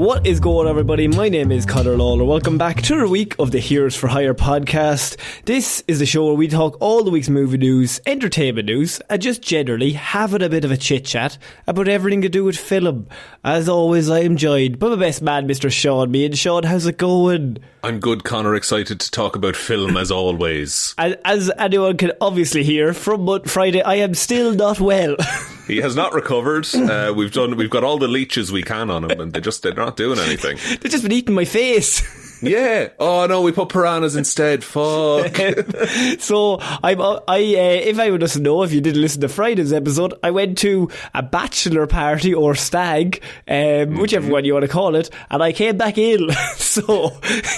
What is going on, everybody? My name is Conor and Lorraine. Welcome back to another week of the Heroes for Hire podcast. This is the show where we talk all the week's movie news, entertainment news, and just generally having a bit of a chit-chat about everything to do with film. As always, I am joined by my best man, Mr. Shaun. Me and Shaun, how's it going? I'm good, Conor. Excited to talk about film as always. As anyone can obviously hear, from Friday, I am still not well. He has not recovered. We've got all the leeches we can on him, and they're not doing anything. They've just been eating my face. Yeah. Oh no, we put piranhas instead. Fuck. So if I doesn't know, if you didn't listen to Friday's episode, I went to a bachelor party or stag, whichever one you want to call it, and I came back ill. So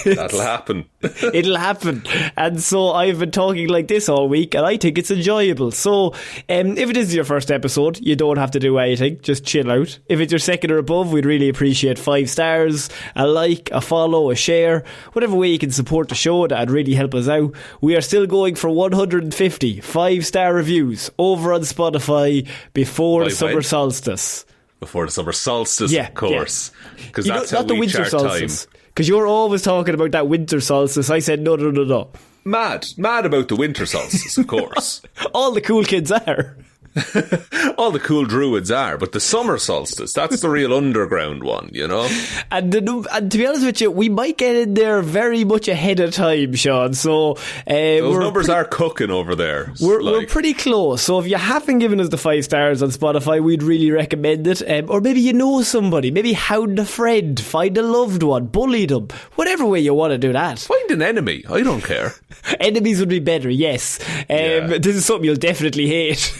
that'll happen. It'll happen. And so I've been talking like this all week, and I think it's enjoyable. So if it is your first episode, you don't have to do anything. Just chill out. If it's your second or above, we'd really appreciate 5 stars, a like, a follow, a share. Whatever way you can support the show, that'd really help us out. We are still going for 150 5-star reviews over on Spotify before the summer solstice. Before the summer solstice, yeah, of course. Because that's how we chart time. Because you're always talking about that winter solstice. I said no. Mad about the winter solstice, of course. All the cool kids are. All the cool druids are, but the summer solstice, that's the real underground one, you know? And to be honest with you, we might get in there very much ahead of time, Shaun. So those numbers are cooking over there. We're pretty close. So if you haven't given us the 5 stars on Spotify, we'd really recommend it. Or maybe you know somebody, maybe hound a friend, find a loved one, bully them, whatever way you want to do that. Find an enemy, I don't care. Enemies would be better, yes. This is something you'll definitely hate.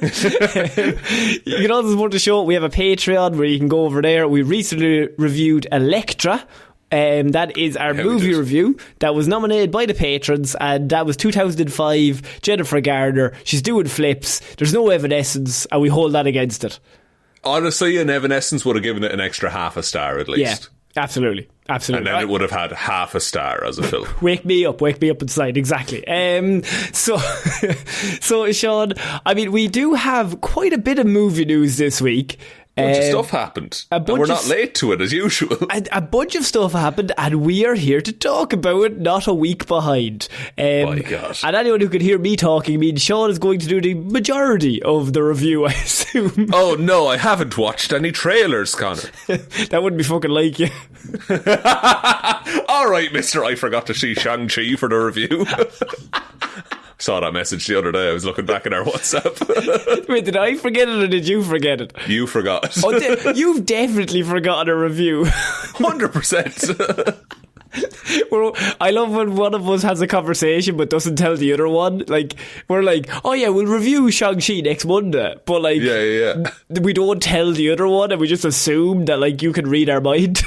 You can also support the show. We have a Patreon where you can go over there. We recently reviewed Elektra. That is our movie review that was nominated by the patrons, and that was 2005 Jennifer Garner. She's doing flips. There's no Evanescence, and we hold that against it. Honestly, an Evanescence would have given it an extra half a star at least. Yeah, absolutely. And then it would have had half a star as a film. Wake me up inside, exactly. So Shaun, I mean, we do have quite a bit of movie news this week. A bunch of stuff happened, and we're not late to it as usual. A bunch of stuff happened, and we are here to talk about it, not a week behind. My God. And anyone who can hear me talking means Shaun is going to do the majority of the review, I assume. Oh no, I haven't watched any trailers, Conor. That wouldn't be fucking like you. Alright, mister, I forgot to see Shang-Chi for the review. Saw that message the other day. I was looking back at our WhatsApp. Wait, did I forget it or did you forget it? You forgot. You've definitely forgotten a review. 100%. Well, I love when one of us has a conversation but doesn't tell the other one. Like, we're like, oh yeah, we'll review Shang-Chi next Monday. But like, we don't tell the other one, and we just assume that like you can read our mind.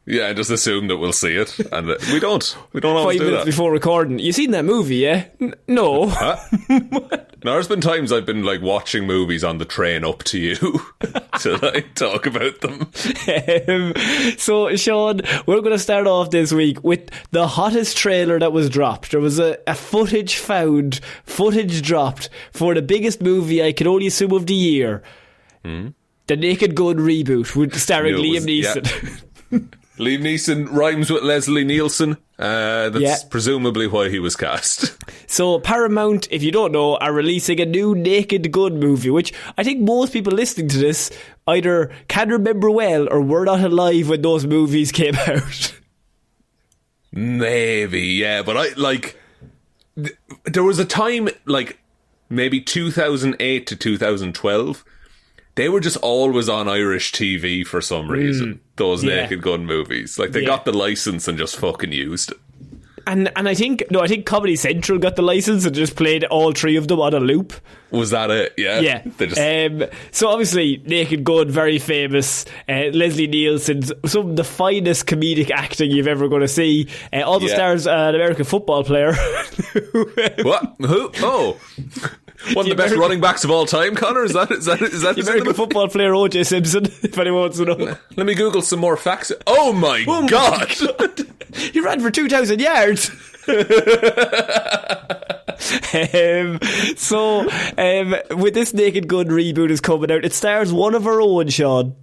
Yeah, just assume that we'll see it, and we don't always 5 do minutes that. before recording. You seen that movie, yeah? No. Huh? Now, there's been times I've been like watching movies on the train up to you to like talk about them. So, Shaun, we're going to start off this week with the hottest trailer that was dropped. There was a footage dropped for the biggest movie I can only assume of the year. The Naked Gun reboot with starring Liam Neeson. Yeah. Liam Neeson rhymes with Leslie Nielsen. That's presumably why he was cast. So Paramount, if you don't know, are releasing a new Naked Gun movie, which I think most people listening to this either can remember well or were not alive when those movies came out. Maybe, yeah. But there was a time, like, maybe 2008 to 2012... They were just always on Irish TV for some reason, those Naked Gun movies. Like, they got the license and just fucking used it. And I think Comedy Central got the license and just played all 3 of them on a loop. Was that it? Yeah. Yeah. They just... So obviously, Naked Gun, very famous. Leslie Nielsen, some of the finest comedic acting you've ever going to see. Also stars an American football player. What? Who? Oh. One of the best running backs of all time, Conor? Is that the American football player O.J. Simpson, if anyone wants to know. Let me Google some more facts. Oh my God! He ran for 2,000 yards. With this Naked Gun reboot is coming out, it stars one of our own, Shaun.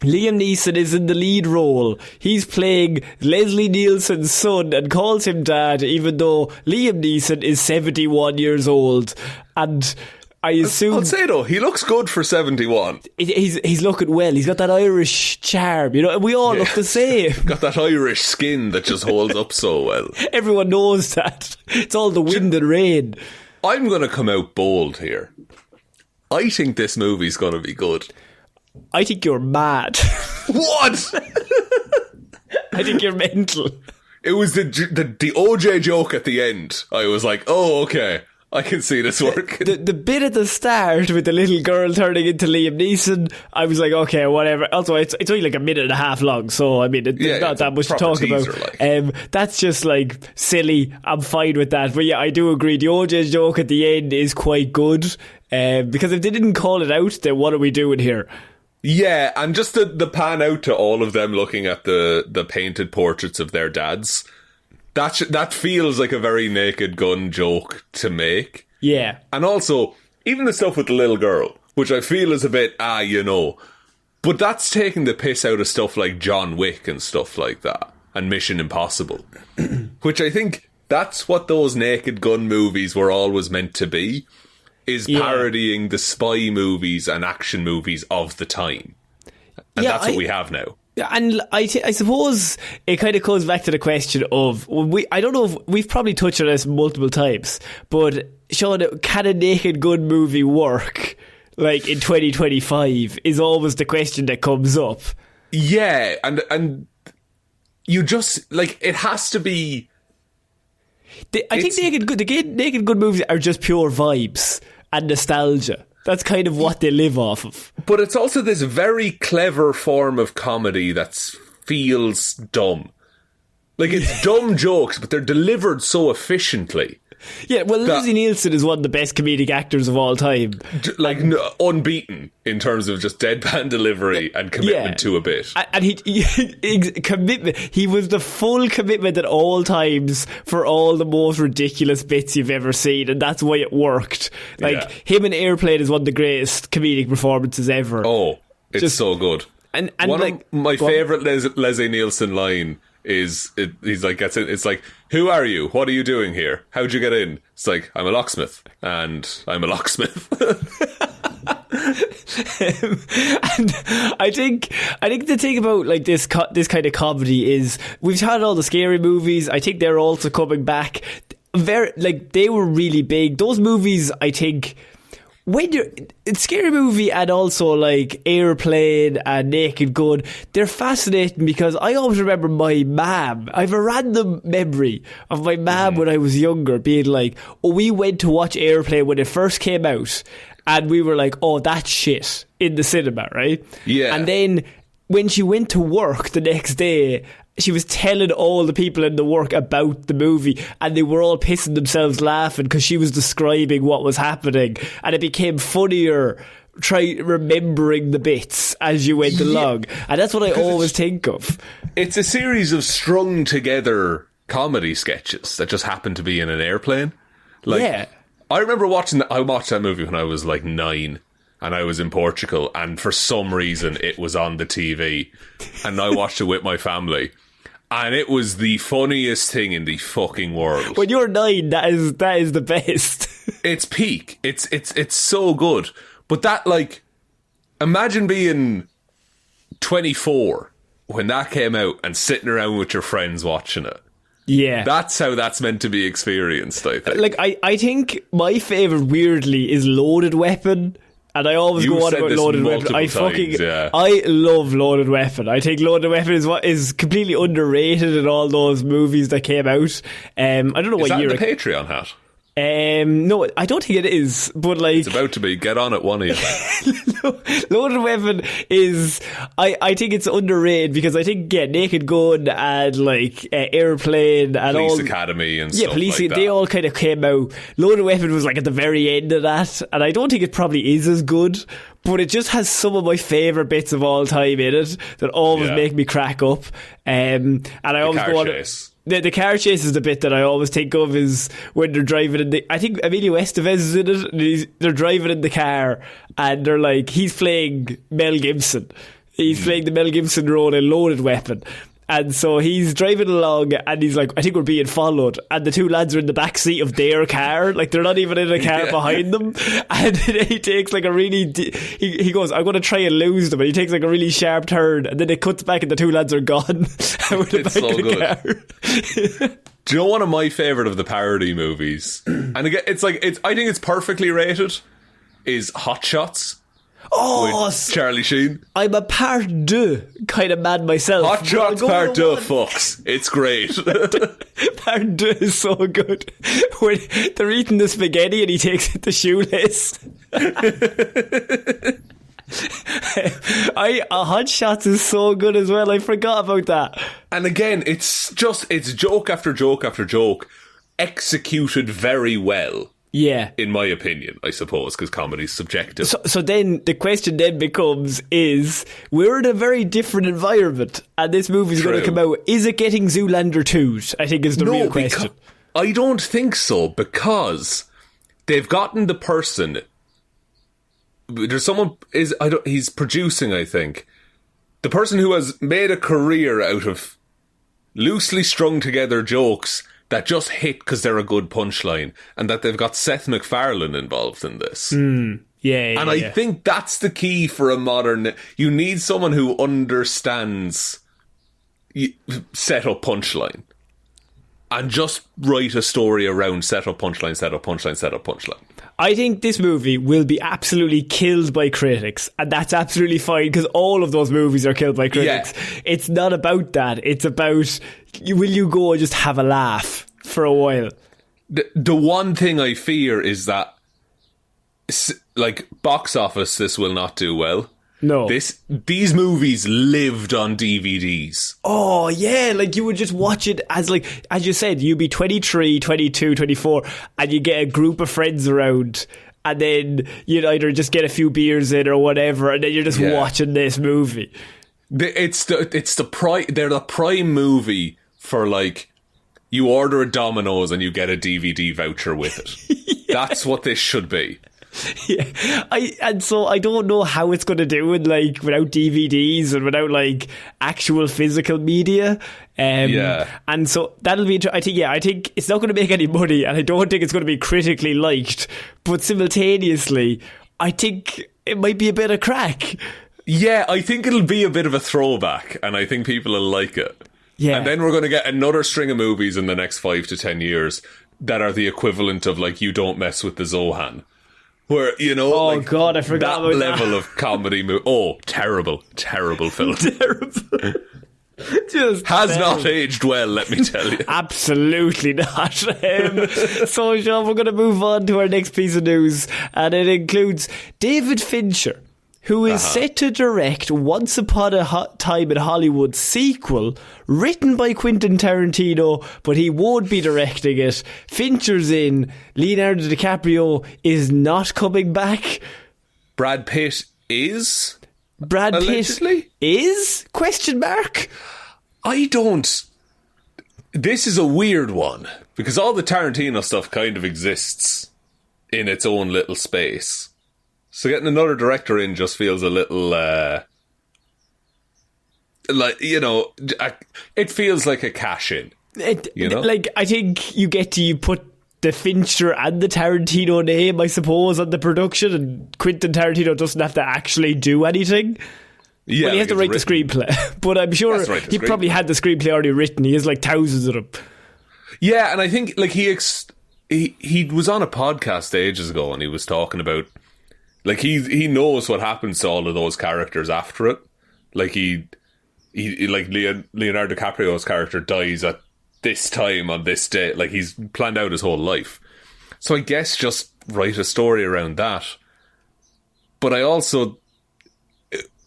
Liam Neeson is in the lead role. He's playing Leslie Nielsen's son and calls him dad, even though Liam Neeson is 71 years old. And I assume... I'll say though, he looks good for 71. He's looking well. He's got that Irish charm, you know, and we all look the same. Got that Irish skin that just holds up so well. Everyone knows that. It's all the wind and rain. I'm going to come out bold here. I think this movie's going to be good. I think you're mad. What? I think you're mental. It was the OJ joke at the end. I was like, oh, okay. I can see this working. The bit at the start with the little girl turning into Liam Neeson, I was like, okay, whatever. Also, it's only like a minute and a half long, so I mean, there's not that much to talk about. That's just like silly. I'm fine with that. But yeah, I do agree. The OJ joke at the end is quite good. Because if they didn't call it out, then what are we doing here? Yeah, and just the pan out to all of them looking at the painted portraits of their dads. That feels like a very Naked Gun joke to make. Yeah. And also, even the stuff with the little girl, which I feel is a bit, you know. But that's taking the piss out of stuff like John Wick and stuff like that. And Mission Impossible. Which I think that's what those Naked Gun movies were always meant to be. Is parodying the spy movies and action movies of the time. And that's what we have now. And I suppose it kind of goes back to the question of, I don't know if we've probably touched on this multiple times, but Shaun, can a Naked Gun movie work like in 2025 is always the question that comes up. Yeah, and you just, like, it has to be... I think Naked Gun movies are just pure vibes and nostalgia. That's kind of what they live off of. But it's also this very clever form of comedy that feels dumb. Like, it's dumb jokes, but they're delivered so efficiently. Yeah, well, Leslie Nielsen is one of the best comedic actors of all time. Like, unbeaten in terms of just deadpan delivery and commitment to a bit. And commitment. He was the full commitment at all times for all the most ridiculous bits you've ever seen, and that's why it worked. Like, him in Airplane is one of the greatest comedic performances ever. Oh, it's just so good. And one like, of my favourite Leslie Nielsen line is he's like, gets it. It's like, who are you? What are you doing here? How'd you get in? It's like, I'm a locksmith, and I'm a locksmith. And I think the thing about like this kind of comedy is we've had all the scary movies. I think they're also coming back. They were really big. Those movies, I think. It's Scary Movie and also like Airplane and Naked Gun, they're fascinating because I always remember my mum. I have a random memory of my mum when I was younger being like, oh, we went to watch Airplane when it first came out and we were like, oh, that's shit in the cinema, right? Yeah. And then when she went to work the next day, she was telling all the people in the work about the movie and they were all pissing themselves laughing because she was describing what was happening, and it became funnier remembering the bits as you went along. And that's what I always think of. It's a series of strung together comedy sketches that just happen to be in an airplane. Like, I remember I watched that movie when I was like 9 and I was in Portugal, and for some reason it was on the TV and I watched it with my family. And it was the funniest thing in the fucking world. When you're 9, that is the best. It's peak. It's so good. But that, like, imagine being 24 when that came out and sitting around with your friends watching it. Yeah. That's how that's meant to be experienced, I think. Like, I think my favourite, weirdly, is Loaded Weapon. And I always go on about Loaded Weapon. I love Loaded Weapon. I think Loaded Weapon is completely underrated in all those movies that came out. I don't know what year. Is that the Patreon hat? No, I don't think it is. But like, it's about to be. Get on it, one of you. Loaded Weapon is. I think it's underrated because I think Naked Gun and like Airplane and Police Academy and stuff Police, like that. They all kind of came out. Loaded Weapon was like at the very end of that, and I don't think it probably is as good. But it just has some of my favourite bits of all time in it that always make me crack up. And I always go on. The car chase is the bit that I always think of is when they're driving in I think Emilio Estevez is in it, and they're driving in the car and they're like, he's playing Mel Gibson. He's playing the Mel Gibson role in Loaded Weapon. And so he's driving along and he's like, I think we're being followed. And the two lads are in the back seat of their car. Like, they're not even in a car behind them. And he takes like a really... He goes, I'm going to try and lose them. And he takes like a really sharp turn. And then it cuts back and the two lads are gone. It's so good. Car. Do you know one of my favourite of the parody movies? And again, I think it's perfectly rated, is Hot Shots. Oh, with Charlie Sheen. I'm a part deux kind of man myself. Hot Shots part deux, fucks. It's great. Part deux is so good. When they're eating the spaghetti and he takes the shoelace. Hot Shots is so good as well. I forgot about that. And again, it's joke after joke after joke, executed very well. Yeah. In my opinion, I suppose, because comedy's subjective. So then the question then becomes we're in a very different environment and this movie's going to come out. Is it getting Zoolander 2? I think is the real question. I don't think so, because they've gotten the person. There's someone he's producing, I think. The person who has made a career out of loosely strung together jokes that just hit because they're a good punchline, and that they've got Seth MacFarlane involved in this. I think that's the key for a modern... You need someone who understands set up punchline and just write a story around set up punchline, set up punchline, set up punchline. I think this movie will be absolutely killed by critics, and that's absolutely fine, because all of those movies are killed by critics. Yeah. It's not about that. It's about, will you go and just have a laugh for a while? The one thing I fear is that, like, box office, this will not do well. No. These movies lived on DVDs. Oh, yeah. Like, you would just watch it as, like, as you said, you'd be 23, 22, 24, and you get a group of friends around, and then you'd either just get a few beers in or whatever, and then you're just watching this movie. They're the prime movie for, like, you order a Domino's and you get a DVD voucher with it. That's what this should be. Yeah, so I don't know how it's going to do it, like, without DVDs and without, like, actual physical media. And so that'll be. I think it's not going to make any money, and I don't think it's going to be critically liked. But simultaneously, I think it might be a bit of crack. Yeah, I think it'll be a bit of a throwback, and I think people will like it. Yeah, and then we're going to get another string of movies in the next 5 to 10 years that are the equivalent of, like, You Don't Mess with the Zohan. Where, you know, oh, like, God, I forgot that about level that. of comedy. Terrible film. Terrible. Has not aged well, let me tell you. Absolutely not. So, Sean, we're going to move on to our next piece of news, and it includes David Fincher, who is set to direct Once Upon a Time in Hollywood sequel written by Quentin Tarantino, but he won't be directing it. Fincher's in. Leonardo DiCaprio is not coming back. Brad Pitt is? Brad allegedly? Pitt is? Question mark? I don't... This is a weird one, because all the Tarantino stuff kind of exists in its own little space. So getting another director in just feels a little, like, you know, it feels like a cash-in. You know? Like, I think you put the Fincher and the Tarantino name, I suppose, on the production, and Quentin Tarantino doesn't have to actually do anything. Yeah, well, he has to write the screenplay. But I'm sure he probably had the screenplay already written. He has, like, thousands of them. Yeah, and I think, like, he was on a podcast ages ago, and he was talking about, like, he knows what happens to all of those characters after it. Like, he like, Leonardo DiCaprio's character dies at this time on this day. Like, he's planned out his whole life. So I guess just write a story around that. But I also...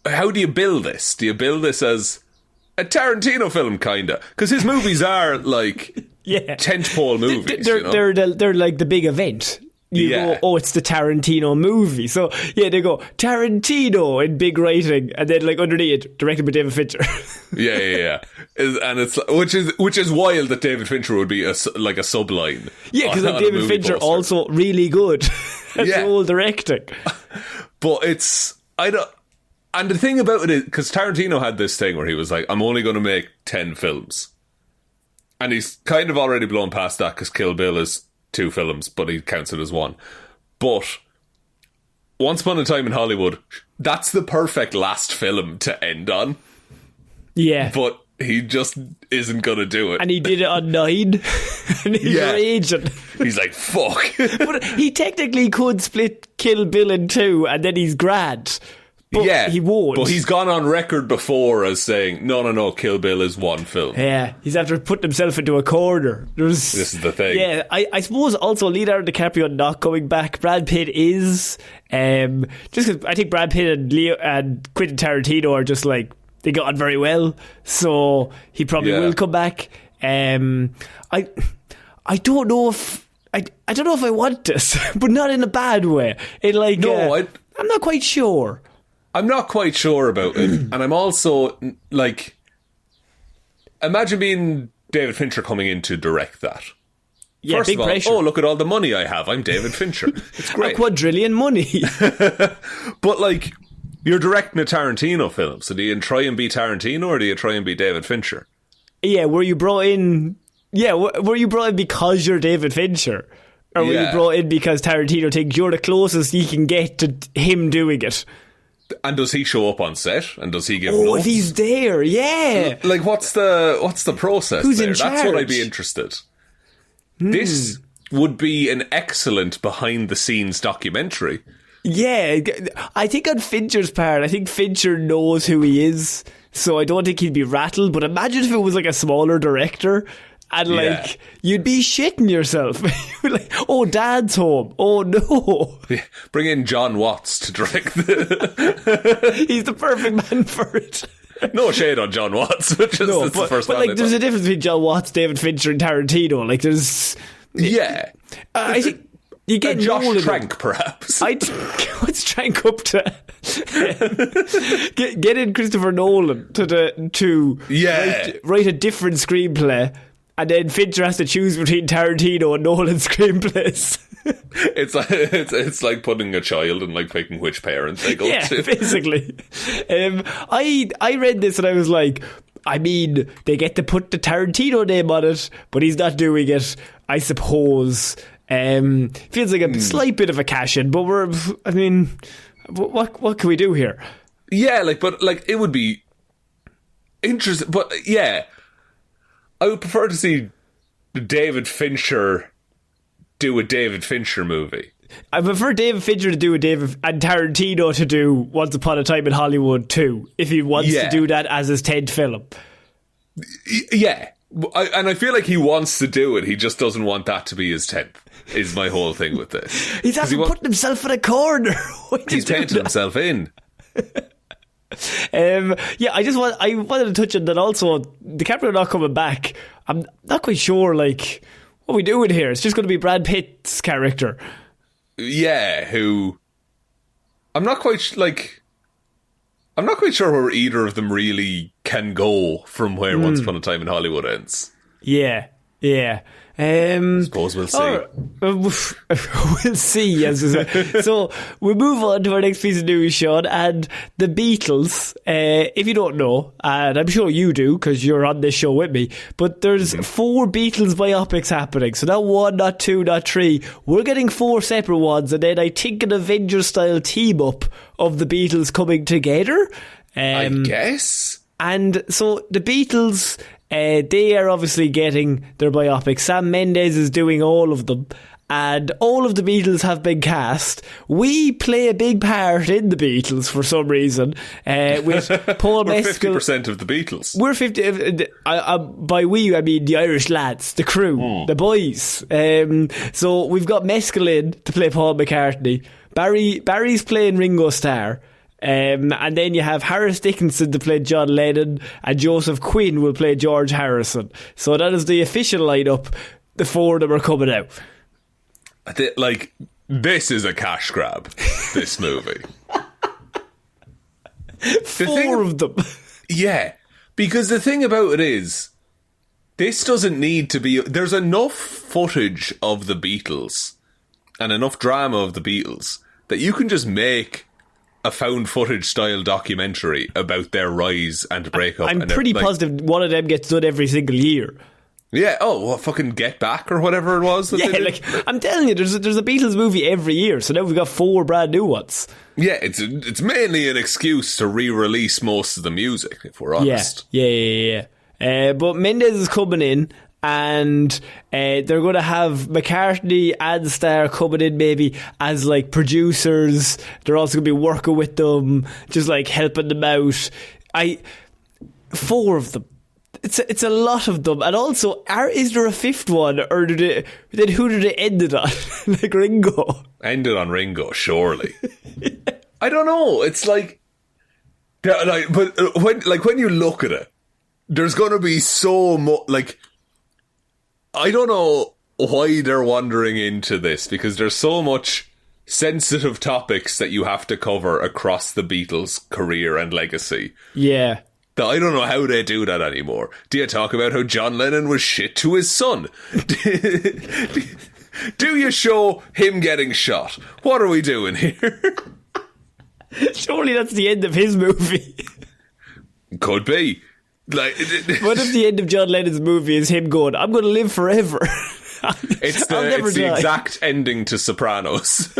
How do you build this? Do you build this as a Tarantino film, kinda? Because his movies are, like, tentpole movies. They're like the big event. You go, oh, it's the Tarantino movie. So, yeah, they go, Tarantino in big writing, and then, like, underneath it, directed by David Fincher. Yeah. And it's, which is wild that David Fincher would be like a subline. Yeah, because like, David Fincher poster. Also really good at all directing. But it's, And the thing about it is, because Tarantino had this thing where he was like, I'm only going to make 10 films. And he's kind of already blown past that because Kill Bill is 2 films, but he counts it as 1. But Once Upon a Time in Hollywood, that's the perfect last film to end on. Yeah. But he just isn't going to do it. And he did it on 9. And he's raging. He's like, fuck. But he technically could split Kill Bill in 2 and then he's grand. But he won't. But he's gone on record before as saying, no, Kill Bill is 1 film. Yeah, he's after putting himself into a corner. This is the thing. Yeah, I suppose also Leonardo DiCaprio not coming back. Brad Pitt is. Just because I think Brad Pitt and Quentin Tarantino are just like, they got on very well. So he probably will come back. I don't know if... I don't know if I want this, but not in a bad way. I'm not quite sure. I'm not quite sure about it. And I'm also, like... Imagine being David Fincher coming in to direct that. Yeah, First big of all, pressure. look at all the money I have. I'm David Fincher. It's great. A quadrillion money. But, like, you're directing a Tarantino film. So do you try and be Tarantino or do you try and be David Fincher? Yeah, were you brought in... Yeah, were you brought in because you're David Fincher? Or were you brought in because Tarantino thinks you're the closest he can get to him doing it? And does he show up on set? And does he give notes? Oh, if he's there, yeah. Like, what's the process Who's there? in charge? That's what I'd be interested. This would be an excellent behind-the-scenes documentary. Yeah, I think on Fincher's part, I think Fincher knows who he is, so I don't think he'd be rattled. But imagine if it was like a smaller director, and like you'd be shitting yourself. Like, oh, Dad's home. Oh no! Yeah, bring in John Watts to direct. He's the perfect man for it. No shade on John Watts, but the first one. But like, there's a difference between John Watts, David Fincher, and Tarantino. Like, there's I think. You get Josh Trank, perhaps. What's Trank up to? Get in Christopher Nolan to write a different screenplay, and then Fincher has to choose between Tarantino and Nolan's screenplays. It's like putting a child and like picking which parent they go to. Yeah, basically. I read this and I was like, I mean, they get to put the Tarantino name on it, but he's not doing it, I suppose. Feels like a slight bit of a cash-in, but what can we do here? Yeah, but it would be interesting. But yeah, I would prefer to see David Fincher do a David Fincher movie. I prefer David Fincher to do and Tarantino to do Once Upon a Time in Hollywood 2, if he wants to do that as his 10th film. Yeah. And I feel like he wants to do it, he just doesn't want that to be his 10th, is my whole thing with this. He's after putting himself in a corner. He's painted himself in. I wanted to touch on that also. DiCaprio not coming back. I'm not quite sure, like, what are we doing here? It's just going to be Brad Pitt's character. Yeah, who... I'm not quite sure where either of them really can go from where Once Upon a Time in Hollywood ends. Yeah. I suppose we'll see. We'll see. So we move on to our next piece of news, Shaun, and the Beatles. If you don't know, and I'm sure you do because you're on this show with me, but there's 4 Beatles biopics happening. So not 1, not 2, not 3. We're getting 4 separate ones, and then I think an Avengers-style team-up of the Beatles coming together. I guess. And so the Beatles... they are obviously getting their biopic. Sam Mendes is doing all of them, and all of the Beatles have been cast. We play a big part in the Beatles for some reason. With Paul Mescal, 50% of the Beatles. We're 50. By we, I mean the Irish lads, the crew, the boys. So we've got Mescal in to play Paul McCartney. Barry's playing Ringo Starr. And then you have Harris Dickinson to play John Lennon, and Joseph Quinn will play George Harrison. So that is the official lineup. The 4 of them are coming out. This is a cash grab, this movie. 4 of them. Yeah, because the thing about it is, this doesn't need to be... There's enough footage of the Beatles and enough drama of the Beatles that you can just make a found footage style documentary about their rise and breakup. I'm pretty positive one of them gets done every single year. Yeah, fucking Get Back or whatever it was. Yeah, like, I'm telling you, there's a Beatles movie every year, so now we've got 4 brand new ones. Yeah, it's mainly an excuse to re-release most of the music, if we're honest. Yeah. But Mendes is coming in, and they're going to have McCartney and Starr coming in maybe as like producers. They're also going to be working with them, just like helping them out. 4 of them. It's a lot of them, and also, is there a 5th one, or who did they end it on? Like Ringo? Ended on Ringo, surely. I don't know. It's like, but when you look at it, there's going to be so much. Like, I don't know why they're wandering into this, because there's so much sensitive topics that you have to cover across the Beatles' career and legacy. Yeah. I don't know how they do that anymore. Do you talk about how John Lennon was shit to his son? Do you show him getting shot? What are we doing here? Surely that's the end of his movie. Could be. Like, what if the end of John Lennon's movie is him going, I'm going to live forever? It's the exact ending to Sopranos.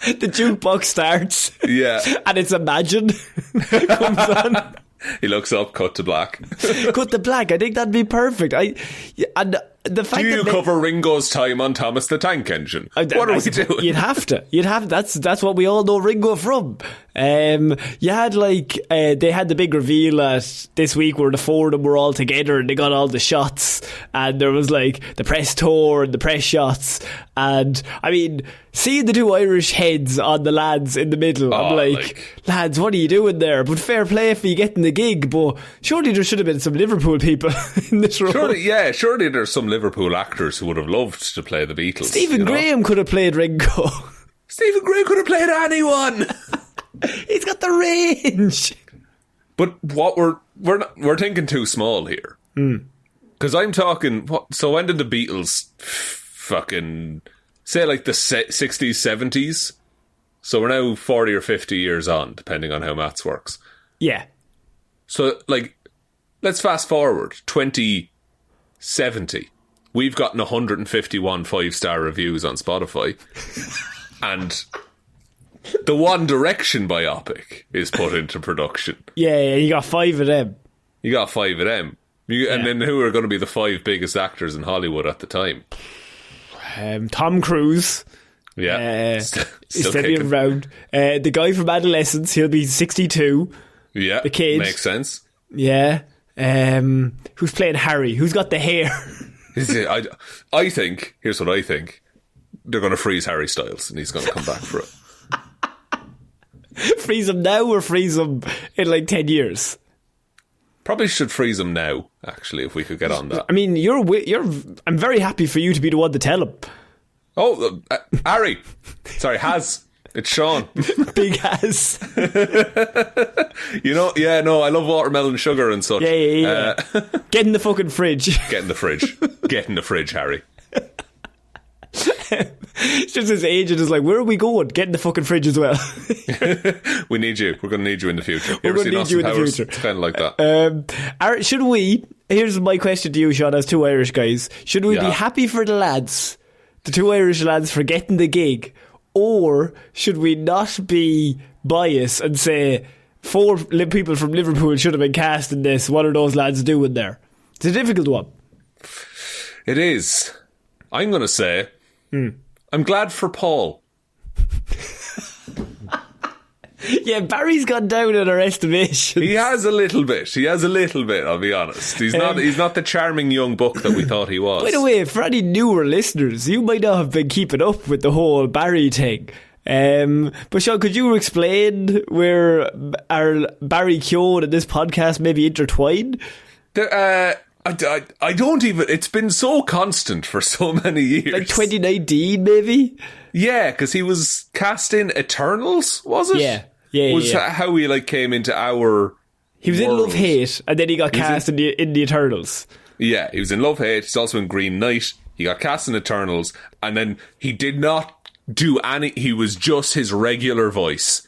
The jukebox starts. Yeah. And it's Imagine. Comes on. He looks up, cut to black. Cut to black. I think that'd be perfect. And the fact do you cover Ringo's time on Thomas the Tank Engine? What are we doing? You'd have to. That's what we all know Ringo from. You had they had the big reveal this week where the 4 of them were all together and they got all the shots, and there was like the press tour and the press shots, and I mean, seeing the 2 Irish heads on the lads in the middle, I'm like, lads, what are you doing there? But fair play for you getting the gig, but surely there should have been some Liverpool people in this role. Surely there's some Liverpool actors who would have loved to play the Beatles. Stephen Graham could have played Ringo. Stephen Graham could have played anyone. He's got the range. But what we're thinking too small here. Because I'm talking. So when did the Beatles fucking say like the 60s, 70s? So we're now 40 or 50 years on, depending on how maths works. Yeah. So like, let's fast forward 2070. We've gotten 151 5-star reviews on Spotify. And the One Direction biopic is put into production. Yeah, you got 5 of them. And then who are going to be the 5 biggest actors in Hollywood at the time? Tom Cruise. Yeah. Still being around. The guy from Adolescence, he'll be 62. Yeah. The kid. Makes sense. Yeah. Who's playing Harry? Who's got the hair? I think, here's what I think. They're going to freeze Harry Styles and he's going to come back for it. Freeze him now or freeze him in like 10 years? Probably should freeze him now, actually, if we could get on that. I mean, I'm very happy for you to be the one to tell him. Oh, Harry. Sorry, Haz. It's Shaun. Big Haz. I love watermelon sugar and such. Yeah. Get in the fucking fridge. Get in the fridge. Get in the fridge, Harry. It's just his agent is like, where are we going? Get in the fucking fridge as well. We need you. We're going to need you in the future. We're going to need you in the future. It's kind of like that. Should we, here's my question to you, Shaun, as 2 Irish guys. Should we be happy for the lads, the 2 Irish lads, for getting the gig? Or should we not be biased and say 4 people from Liverpool should have been cast in this? What are those lads doing there? It's a difficult one. It is. I'm going to say I'm glad for Paul. Yeah, Barry's gone down in our estimation. He has a little bit, I'll be honest. He's not the charming young buck that we thought he was. By the way, for any newer listeners, you might not have been keeping up with the whole Barry thing. But Shaun, could you explain where our Barry Keoghan and this podcast may be intertwined? I don't even... It's been so constant for so many years. Like 2019, maybe? Yeah, because he was cast in Eternals, was it? Yeah. Was how he came into our... He was world. in Love Hate, and then he got cast in the Eternals. Yeah, he was in Love Hate. He's also in Green Knight. He got cast in Eternals, and then he did not do any. He was just his regular voice,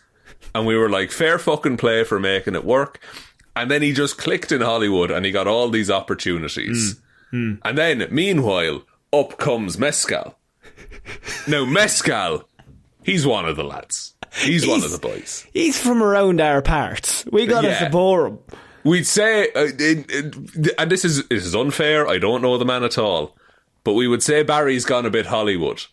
and we were like, fair fucking play for making it work. And then he just clicked in Hollywood, and he got all these opportunities. And then, meanwhile, up comes Mescal. Now, Mescal, he's one of the lads. He's one of the boys. He's from around our parts. We gotta support him. We'd say, and this is unfair, I don't know the man at all, but we would say Barry's gone a bit Hollywood.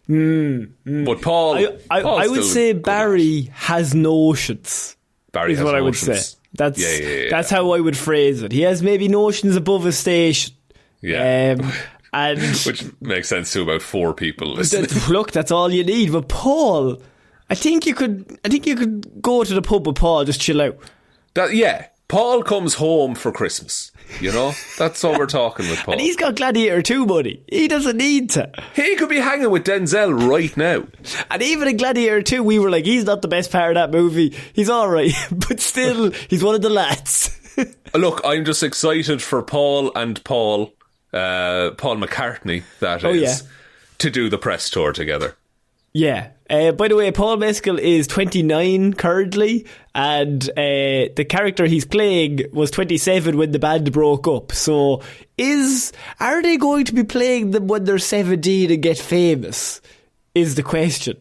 But Paul... I would say Barry has notions. Barry is has what notions. I would say. That's how I would phrase it. He has maybe notions above his station. Yeah. And which makes sense to about 4 people listening. Look, that's all you need. But Paul, I think you could go to the pub with Paul, just chill out. Paul comes home for Christmas. You know, that's all we're talking with Paul. And he's got Gladiator 2, buddy. He doesn't need to. He could be hanging with Denzel right now. And even in Gladiator 2, we were like, he's not the best part of that movie. He's alright. But still, he's one of the lads. Look, I'm just excited for Paul McCartney, to do the press tour together. Yeah. By the way, Paul Mescal is 29 currently, and the character he's playing was 27 when the band broke up. So, are they going to be playing them when they're 17 and get famous? Is the question.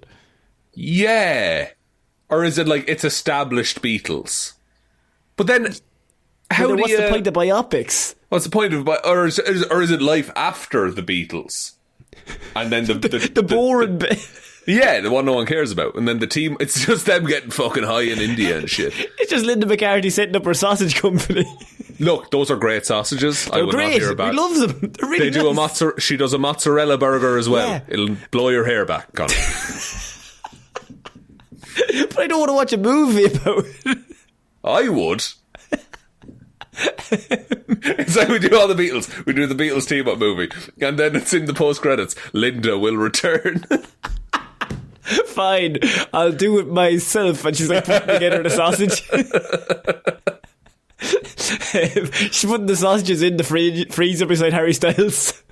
Yeah. Or is it like it's established Beatles? But then, what's the point of biopics? What's the point of or is it life after the Beatles? And then the boring bit. Yeah, the one no one cares about. And then the team, it's just them getting fucking high in India and shit. It's just Linda McCarthy setting up her sausage company. Look, those are great sausages. They're great. Not hear about. We love them. They're really nice. She does a mozzarella burger as well. Yeah. It'll blow your hair back, Conor. But I don't want to watch a movie about it. I would. It's like we do all the Beatles. We do the Beatles team up movie, and then it's in the post credits. Linda will return. Fine, I'll do it myself. And she's like putting together the sausage. She's putting the sausages in the freezer beside Harry Styles.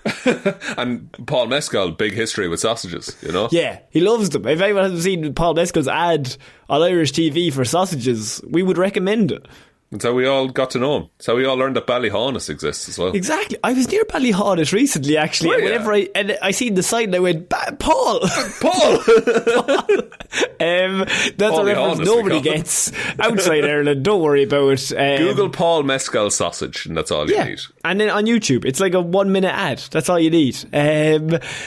And Paul Mescal, big history with sausages, you know? Yeah, he loves them. If anyone hasn't seen Paul Mescal's ad on Irish TV for sausages, we would recommend it. That's how we all got to know him. That's how we all learned that Ballyhaunis exists as well. Exactly. I was near Ballyhaunis recently, actually. Oh, and whenever I seen the sign, I went, Paul! Paul! That's a reference nobody gets outside Ireland. Don't worry about it. Google Paul Mescal sausage, and that's all you need. And then on YouTube, it's like a 1-minute ad. That's all you need.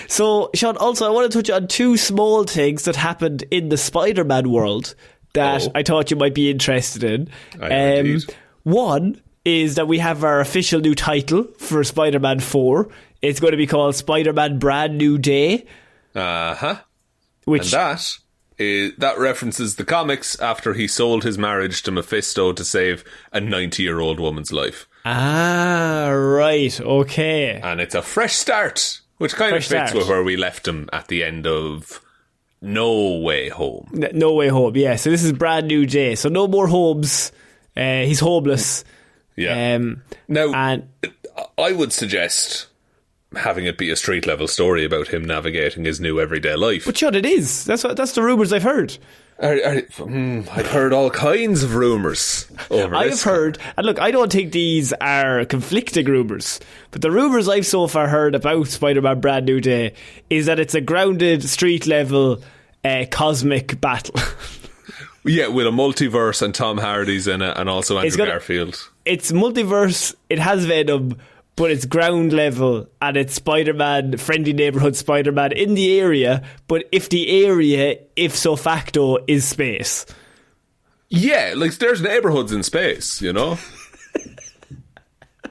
So, Shaun, also, I want to touch on 2 small things that happened in the Spider-Man world that I thought you might be interested in. One is that we have our official new title for Spider-Man 4. It's going to be called Spider-Man Brand New Day. Which, and that references the comics after he sold his marriage to Mephisto to save a 90-year-old woman's life. Ah, right, okay. And it's a fresh start, which kind of fits with where we left him at the end of No Way Home. No Way Home, yeah. So this is Brand New Day. So no more homes. He's homeless. Yeah. Now, I would suggest having it be a street level story about him navigating his new everyday life. But Shaun, it is. That's the rumours I've heard. I've heard all kinds of rumours over I've heard, and look, I don't think these are conflicting rumours, but the rumours I've so far heard about Spider-Man Brand New Day is that it's a grounded street level cosmic battle. Yeah, with a multiverse and Tom Hardy's in it, and also Andrew Garfield. It's multiverse, it has Venom, but it's ground level, and it's Spider-Man, friendly neighbourhood Spider-Man in the area, but if the area, ipso facto, is space. Yeah, like there's neighbourhoods in space, you know?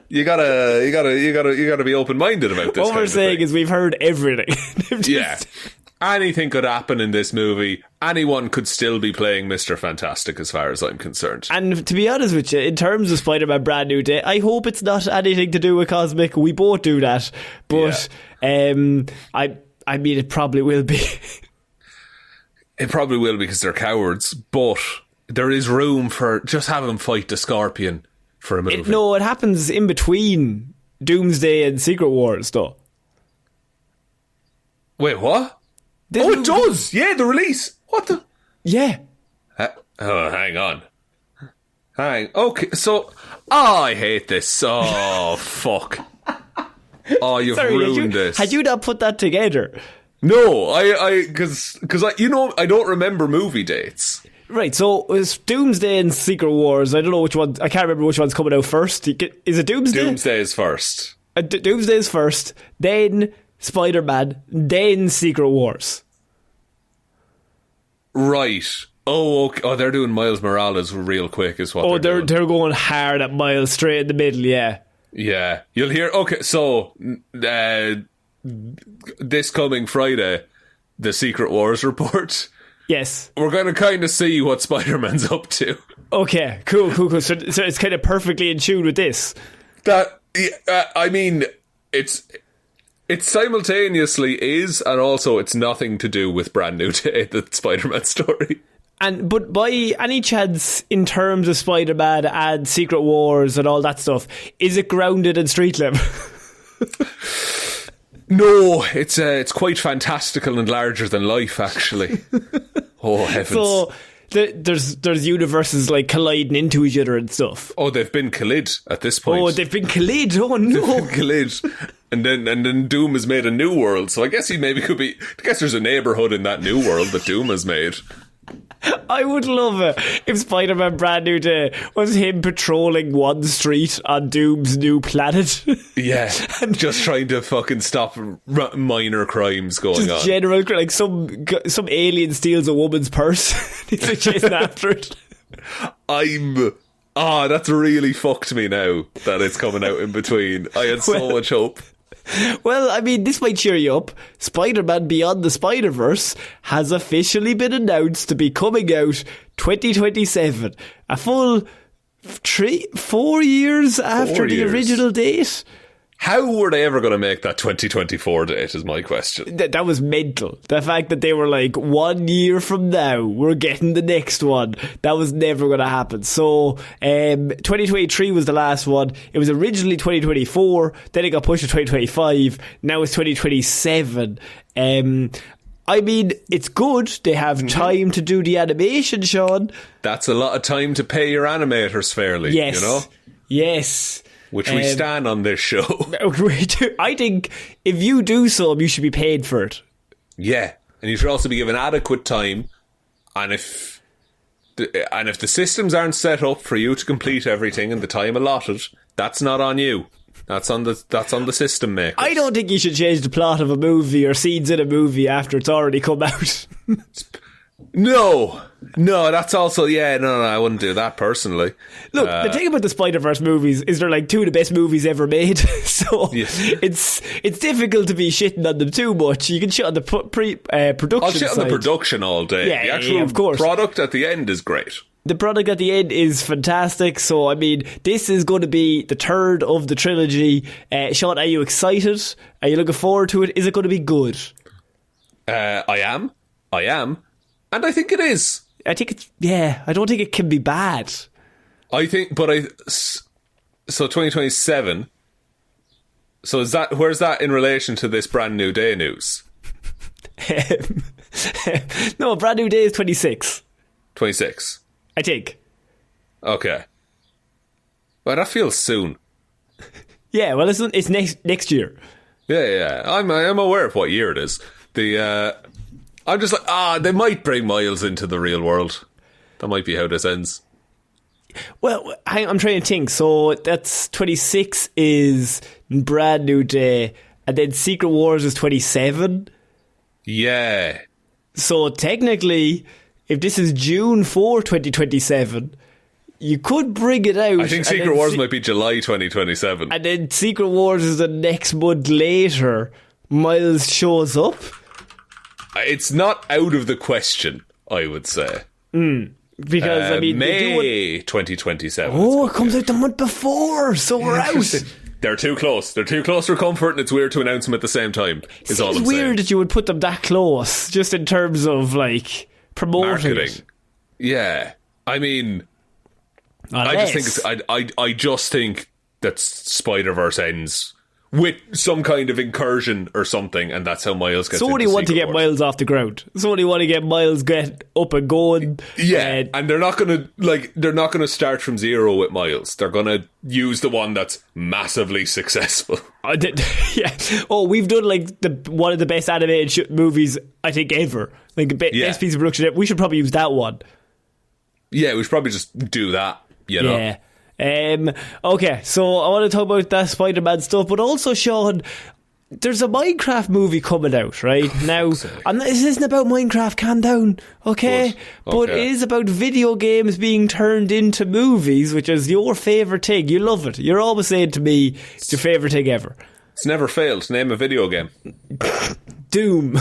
You gotta be open-minded about this. What we're saying is we've heard everything. Yeah. Anything could happen in this movie. Anyone could still be playing Mr. Fantastic as far as I'm concerned. And to be honest with you, in terms of Spider-Man Brand New Day, I hope it's not anything to do with Cosmic. We both do that. But I mean, it probably will be. It probably will because they're cowards. But there is room for just have him fight the Scorpion for a movie. It happens in between Doomsday and Secret Wars, though. Wait, what? It does. Yeah, the release. What the? Yeah. Hang on. Okay, so... Oh, I hate this. Oh, fuck. Oh, you've ruined this. Had you not put that together? No, because I don't remember movie dates. Right, so it's Doomsday and Secret Wars. I don't know which one. I can't remember which one's coming out first. Is it Doomsday? Doomsday is first. Doomsday is first, then Spider-Man, then Secret Wars. Right. Oh, okay. Oh, they're doing Miles Morales real quick, is what they're doing. They're going hard at Miles, straight in the middle, yeah. Yeah. You'll hear... Okay, so... this coming Friday, the Secret Wars report. Yes. We're going to kind of see what Spider-Man's up to. Okay, cool. So it's kind of perfectly in tune with this. I mean, it simultaneously is, and also it's nothing to do with Brand New Day, the Spider-Man story. But by any chance, in terms of Spider-Man and Secret Wars and all that stuff, is it grounded in street level? No, it's quite fantastical and larger than life, actually. Oh, heavens. So there's universes like colliding into each other and stuff. Oh, they've been collid at this point. Oh, they've been collid. Oh no, collid. And then Doom has made a new world. So I guess he maybe could be. I guess there's a neighborhood in that new world that Doom has made. I would love it if Spider-Man Brand New Day was him patrolling one street on Doom's new planet. Yeah, and just trying to fucking stop minor crimes going on. General, like some alien steals a woman's purse. He's like chasing after it. That's really fucked me now that it's coming out in between. I had so much hope. Well, I mean, this might cheer you up. Spider-Man Beyond the Spider-Verse has officially been announced to be coming out 2027. A full 4 years after the original date. How were they ever going to make that 2024 date is my question. That was mental. The fact that they were like, 1 year from now, we're getting the next one. That was never going to happen. So, 2023 was the last one. It was originally 2024. Then it got pushed to 2025. Now it's 2027. I mean, it's good. They have time to do the animation, Shaun. That's a lot of time to pay your animators fairly, yes. You know? Yes. Which we stand on this show. I think if you do so, you should be paid for it. Yeah, and you should also be given adequate time. And if the systems aren't set up for you to complete everything in the time allotted, that's not on you. That's on the system maker. I don't think you should change the plot of a movie or scenes in a movie after it's already come out. No, that's also, no, I wouldn't do that personally. Look, the thing about the Spider-Verse movies is they're like two of the best movies ever made, so it's difficult to be shitting on them too much. You can shit on the production I'll shit on the production all day. Yeah, the actual of course. Product at the end is great. The product at the end is fantastic, so I mean, this is going to be the third of the trilogy. Shaun, are you excited? Are you looking forward to it? Is it going to be good? I am. And I think it is. I think it's, I don't think it can be bad. So 2027. So where's that in relation to this Brand New Day news? No, Brand New Day is 26. 26. I think. Okay. Well, that feels soon. Yeah, well, it's next year. Yeah. I'm aware of what year it is. I'm just like, they might bring Miles into the real world. That might be how this ends. Well, I'm trying to think. So that's 26 is Brand New Day, and then Secret Wars is 27. Yeah. So technically, if this is June 4, 2027, you could bring it out. I think Secret Wars might be July 2027. And then Secret Wars is the next month later. Miles shows up. It's not out of the question, I would say. Because, I mean... May 2027. Oh, it comes out the month before, so we're out. They're too close. They're too close for comfort, and it's weird to announce them at the same time, is all I'm saying. It's weird that you would put them that close, just in terms of, like, promoting marketing. It. Yeah. I mean... I just think that Spider-Verse ends... with some kind of incursion or something, and that's how Miles gets. Somebody want to get Miles off the ground. Somebody want to get Miles get up and going. Yeah, and they're not gonna start from zero with Miles. They're gonna use the one that's massively successful. Yeah. Oh, we've done like one of the best animated movies I think ever. Like best piece of production ever. We should probably use that one. Yeah, we should probably just do that. You know. Yeah. Okay, so I want to talk about that Spider-Man stuff, but also, Shaun, there's a Minecraft movie coming out right now. And this isn't about Minecraft, calm down, okay? But it is about video games being turned into movies, which is your favourite thing. You love it. You're always saying to me it's your favourite thing ever. It's never failed. Name a video game. Doom.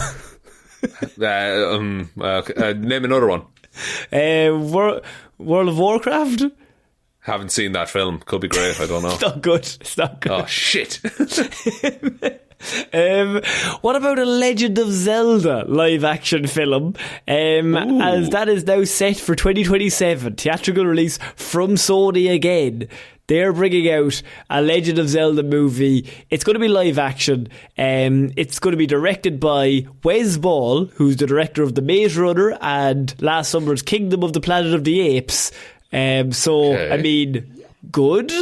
Name another one. World of Warcraft. Haven't seen that film. Could be great. I don't know. It's not good. Oh shit. What about a Legend of Zelda live action film? As that is now set for 2027, theatrical release from Sony again. They're bringing out a Legend of Zelda movie. It's going to be live action. It's going to be directed by Wes Ball, who's the director of The Maze Runner and last summer's Kingdom of the Planet of the Apes. I mean, good.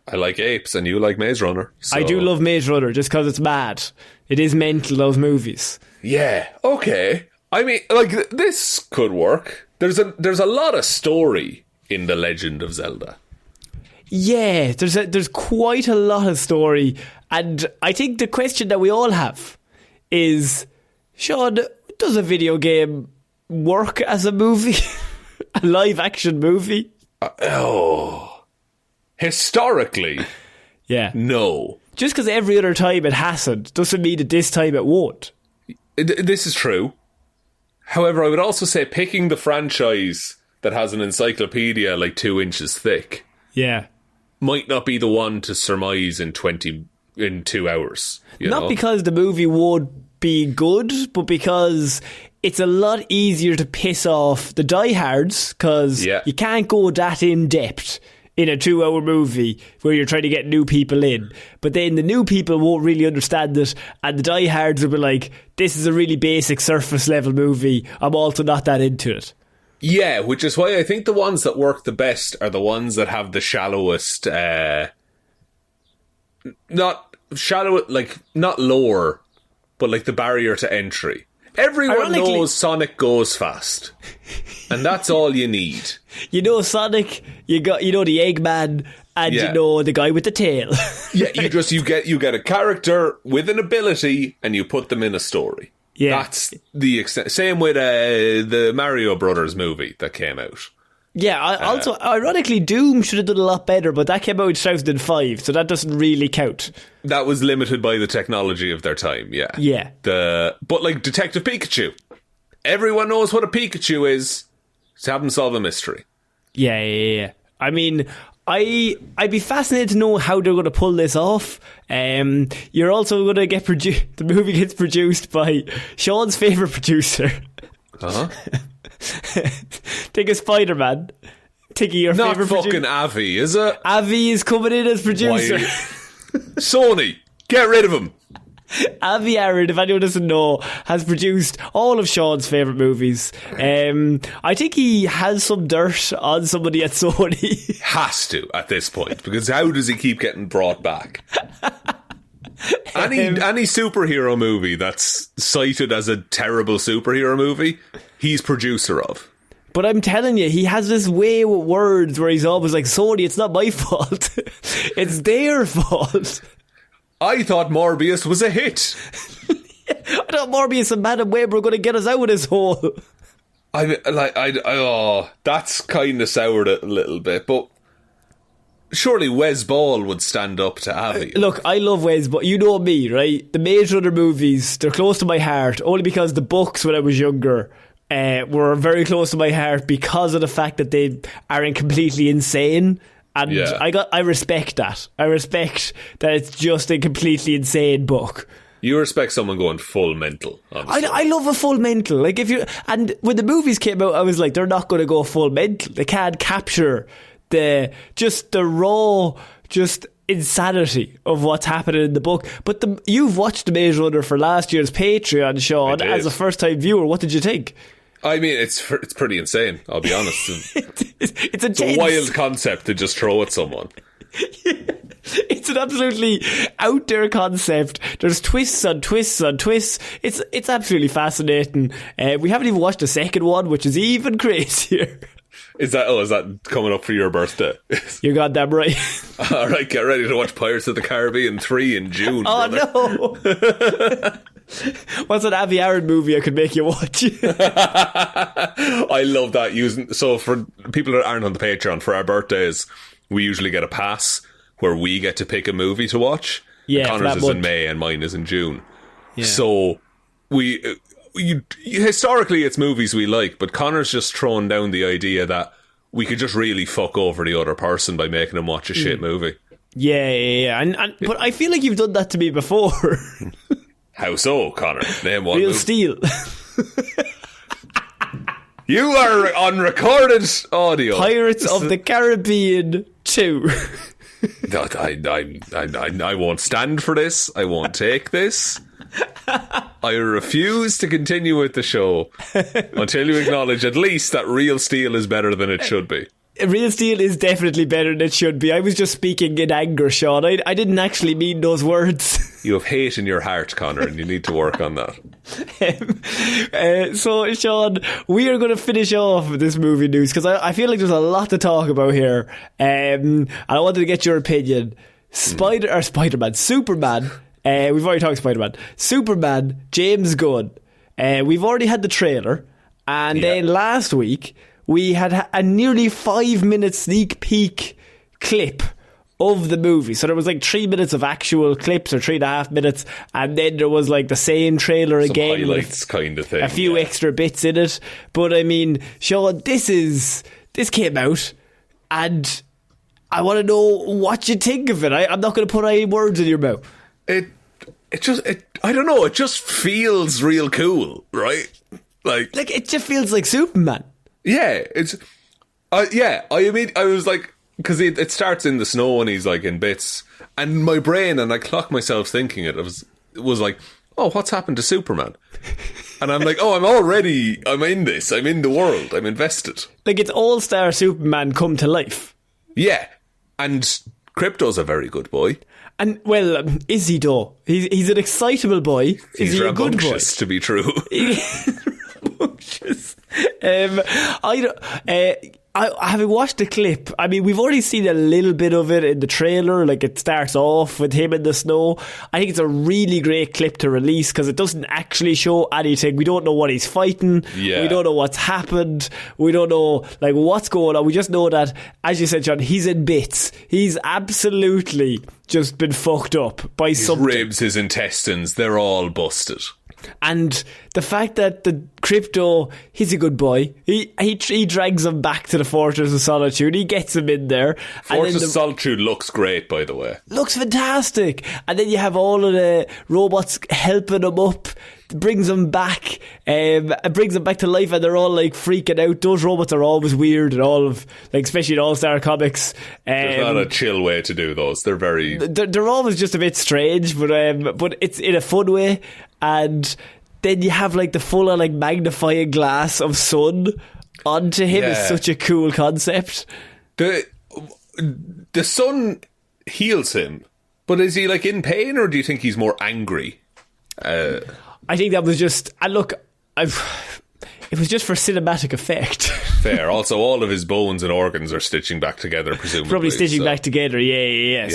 I like apes and you like Maze Runner. So. I do love Maze Runner just because it's mad. It is mental, those movies. Yeah, okay. I mean, like, this could work. There's a lot of story in The Legend of Zelda. Yeah, there's quite a lot of story. And I think the question that we all have is, Shaun, does a video game work as a movie? A live action movie? Historically, yeah, no. Just because every other time it hasn't doesn't mean that this time it won't. This is true. However, I would also say picking the franchise that has an encyclopedia like 2 inches thick, might not be the one to surmise in 2 hours. Not because the movie won't be good, but because it's a lot easier to piss off the diehards because you can't go that in depth in a 2-hour movie where you're trying to get new people in. But then the new people won't really understand it, and the diehards will be like, this is a really basic surface level movie, I'm also not that into it. Yeah, which is why I think the ones that work the best are the ones that have the shallowest, not lore, but like the barrier to entry. Everyone knows Sonic goes fast, and that's all you need. You know Sonic, you know the Eggman, and you know the guy with the tail. Yeah, you get a character with an ability, and you put them in a story. Yeah, that's the extent. Same with the Mario Brothers movie that came out. Yeah, also, ironically, Doom should have done a lot better, but that came out in 2005, so that doesn't really count. That was limited by the technology of their time, yeah. Yeah. But like Detective Pikachu, everyone knows what a Pikachu is. Just have them solve a mystery. Yeah. I mean, I'd be fascinated to know how they're going to pull this off. You're also going to get the movie gets produced by Shaun's favourite producer. Uh-huh. Take a Spider-Man. Taking your not favourite fucking Avi, is it? Avi is coming in as producer. Sony, get rid of him. Avi Arad, if anyone doesn't know, has produced all of Shaun's favourite movies. I think he has some dirt on somebody at Sony. Has to at this point, because how does he keep getting brought back? Any superhero movie that's cited as a terrible superhero movie, he's producer of. But I'm telling you, he has this way with words where he's always like, Sony, it's not my fault. It's their fault. I thought Morbius was a hit. I thought Morbius and Madam Web were going to get us out of this hole. That's kind of soured it a little bit, but surely Wes Ball would stand up to Avi. Look, I love Wes Ball. You know me, right? The Maze Runner movies, they're close to my heart, only because the books when I was younger were very close to my heart because of the fact that they aren't completely insane. And I respect that. I respect that it's just a completely insane book. You respect someone going full mental. I love a full mental. Like and when the movies came out, I was like, they're not going to go full mental. They can't capture the raw, just insanity of what's happening in the book. But you've watched the Maze Runner for last year's Patreon, Shaun, as a first-time viewer. What did you think? I mean, it's pretty insane, I'll be honest. It's a wild concept to just throw at someone. It's an absolutely out there concept. There's twists on twists on twists. It's absolutely fascinating. We haven't even watched the second one, which is even crazier. Is that coming up for your birthday? You got that right. All right, get ready to watch Pirates of the Caribbean 3 in June. Oh, brother. No. What's an Avi Aaron movie I could make you watch? I love that. So for people that aren't on the Patreon, for our birthdays, we usually get a pass where we get to pick a movie to watch. Yeah, Connor's is in May and mine is in June. Yeah. So historically it's movies we like, but Connor's just thrown down the idea that we could just really fuck over the other person by making them watch a shit movie. Yeah. But I feel like you've done that to me before. How so, Connor? Name one. Real Steel. You are on recorded audio. Pirates of the Caribbean 2. I won't stand for this. I won't take this. I refuse to continue with the show until you acknowledge at least that Real Steel is better than it should be. Real Steel is definitely better than it should be. I was just speaking in anger, Shaun. I didn't actually mean those words. You have hate in your heart, Connor, and you need to work on that. So, Shaun, we are going to finish off with this movie news because I feel like there's a lot to talk about here. And I wanted to get your opinion. Superman. We've already talked Spider-Man. Superman, James Gunn. We've already had the trailer. And then last week, we had a nearly 5-minute sneak peek clip of the movie. So there was like 3 minutes of actual clips, or 3.5 minutes, and then there was like the same trailer some again, highlights kind of thing, a few extra bits in it. But I mean, Shaun, this came out, and I want to know what you think of it. I'm not going to put any words in your mouth. I don't know. It just feels real cool, right? Like it just feels like Superman. Yeah, I mean, I was like, because it starts in the snow and he's like in bits, and my brain, and I clocked myself thinking it was like, oh, what's happened to Superman? And I'm like, oh, I'm in this, I'm in the world, I'm invested. Like, it's all-star Superman come to life. Yeah, and Crypto's a very good boy. And, well, is he though? He's an excitable boy. Is he a good boy? To be true. Rambunctious. Having watched the clip, I mean, we've already seen a little bit of it in the trailer. Like, it starts off with him in the snow. I think it's a really great clip to release because it doesn't actually show anything. We don't know what he's fighting. Yeah. We don't know what's happened. We don't know like what's going on. We just know that, as you said, John, he's in bits. He's absolutely just been fucked up by something. His ribs, his intestines, they're all busted. And the fact that the Crypto, he's a good boy. He drags him back to the Fortress of Solitude. He gets him in there. Fortress of Solitude looks great, by the way. Looks fantastic. And then you have all of the robots helping him up. Brings them back. Brings them back to life, and they're all like freaking out. Those robots are always weird, and all of like, especially in All-Star Comics. There's not a chill way to do those. They're very. They're always just a bit strange, but it's in a fun way. And then you have like the full on like magnifying glass of sun onto him. Is such a cool concept. The sun heals him, but is he like in pain, or do you think he's more angry? I think that was just. It was just for cinematic effect. Fair. Also, all of his bones and organs are stitching back together, presumably. Probably stitching back together, yeah.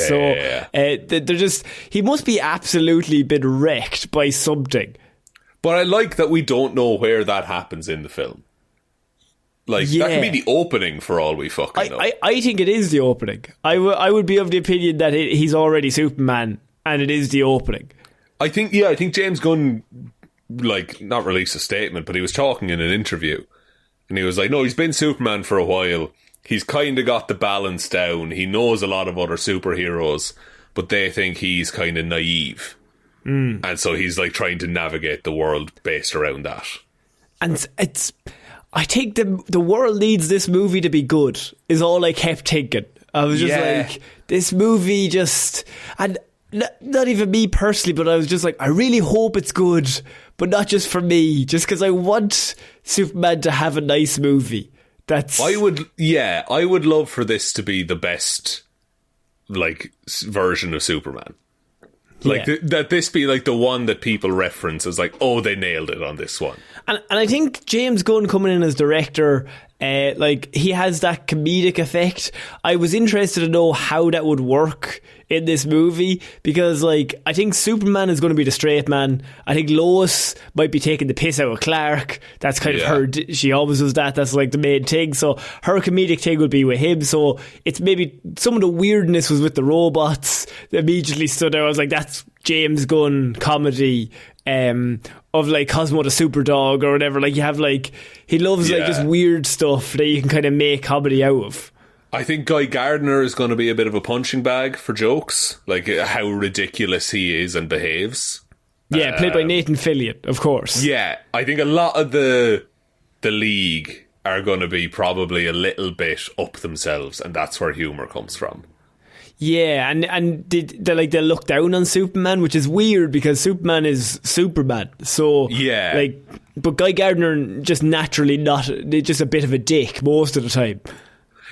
They're just. He must be absolutely been wrecked by something. But I like that we don't know where that happens in the film. Like, that could be the opening for all we fucking know. I think it is the opening. I would be of the opinion that he's already Superman, and it is the opening. I think James Gunn, like, not released a statement, but he was talking in an interview, and he was like, no, he's been Superman for a while. He's kind of got the balance down. He knows a lot of other superheroes, but they think he's kind of naive. And so he's like trying to navigate the world based around that. And I think the world needs this movie to be good, is all I kept thinking. I was just like, this movie just... And not even me personally, but I was just like, I really hope it's good, but not just for me, just because I want Superman to have a nice movie. I would love for this to be the best, like, version of Superman. Like, that this be, like, the one that people reference as, like, oh, they nailed it on this one. And I think James Gunn coming in as director, like, he has that comedic effect. I was interested to know how that would work in this movie, because, like, I think Superman is going to be the straight man. I think Lois might be taking the piss out of Clarke. That's kind of her, she always does that. That's like the main thing. So her comedic thing will be with him. So it's maybe some of the weirdness was with the robots that immediately stood out. I was like, that's James Gunn comedy of like Cosmo the Super Dog or whatever. Like, you have, like, he loves like just weird stuff that you can kind of make comedy out of. I think Guy Gardner is going to be a bit of a punching bag for jokes, like how ridiculous he is and behaves. Yeah, played by Nathan Fillion, of course. Yeah, I think a lot of the League are going to be probably a little bit up themselves, and that's where humour comes from. Yeah, and they look down on Superman, which is weird because Superman is Superman. So yeah, like, but Guy Gardner just naturally just a bit of a dick most of the time.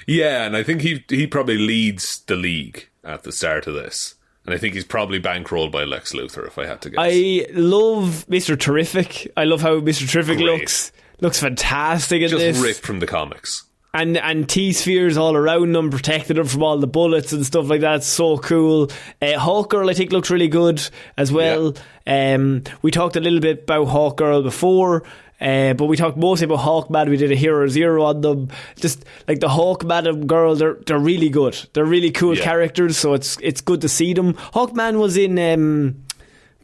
Yeah, and I think he probably leads the League at the start of this. And I think he's probably bankrolled by Lex Luthor, if I had to guess. I love Mr. Terrific. I love how Mr. Terrific looks. Looks fantastic in this. Just ripped from the comics. And T-spheres all around him, protecting him from all the bullets and stuff like that. It's so cool. Hawkgirl, I think, looks really good as well. Yeah. We talked a little bit about Hawkgirl before, but we talked mostly about Hawkman. We did a Hero Zero on them. Just like the Hawkman and girl, they're really good. They're really cool characters, so it's good to see them. Hawkman was in